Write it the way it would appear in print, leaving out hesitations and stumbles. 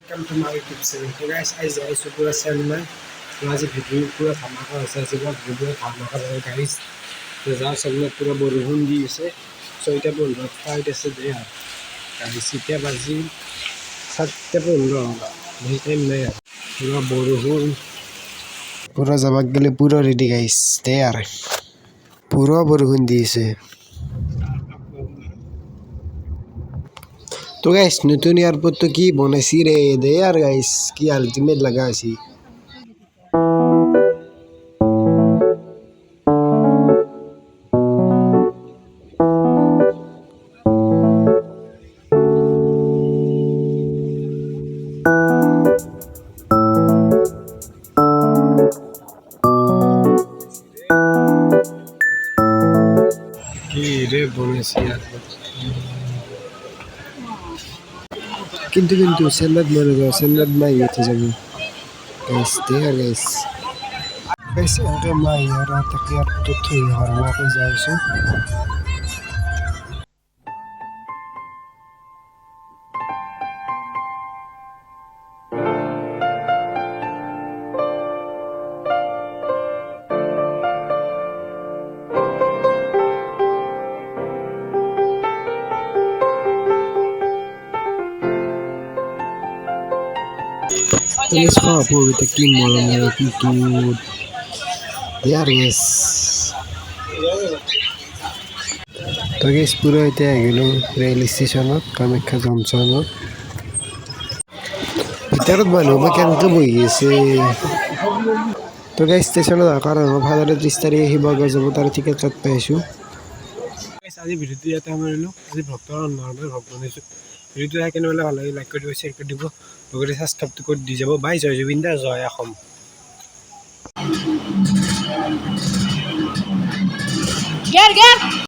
Welcome to my YouTube channel. So guys, I so पूरा channel में तो आज वीडियो पूरा धमाका होता है जब वीडियो धमाका है guys. तो जहाँ सब लोग पूरा बरहुन दी से so इतना बोल रहा फाइट ऐसे दे यार. guys इतना बाजी सत्य बोल रहा होगा. नहीं टाइम नहीं यार. पूरा बरहुन पूरा जमाक के लिए पूरा रेडी guys. दे यार. पूरा बरहुन दी से. तो गाइस नतुन एयरपोर्ट तो की बनाइছি रे दे यार गाइस की अल्टीमेट लगा आছি কি রে बनाइছি एयरपोर्ट কিন্তু সেন্নাদ মরে যাও সেন্নাদ মাই হতে যাবে গাইস দেয়ার গাইস আগে মাই আর তাকে আর তো তুই হারওয়া কই যাইছো Guys, po with the clean more cute. Yeah, guys. তো guys পুরো এটা গেল রেল স্টেশনত কামাখ্যা জংশনত ভিতৰত মানুহ কেনেকে বহি আছে তো guys স্টেশনত কাৰণ ভালদৰে 30 তাৰিখে শিৱসাগৰ যাব তাৰ টিকেট কাট পাইছো guys আজি ভিডিওটো ইয়াতে সামৰিলো আজি ভক্তৰ নৰ্মেল ভক্ত বনাইছো ভিডিওটো কেনে হলে ভাল লাগে লাইক কৰি দিব শেয়াৰ কৰি দিব লগতে সাবস্ক্ৰাইব কৰি দি যাব বাই জয় জুবিন দা জয় অসম Get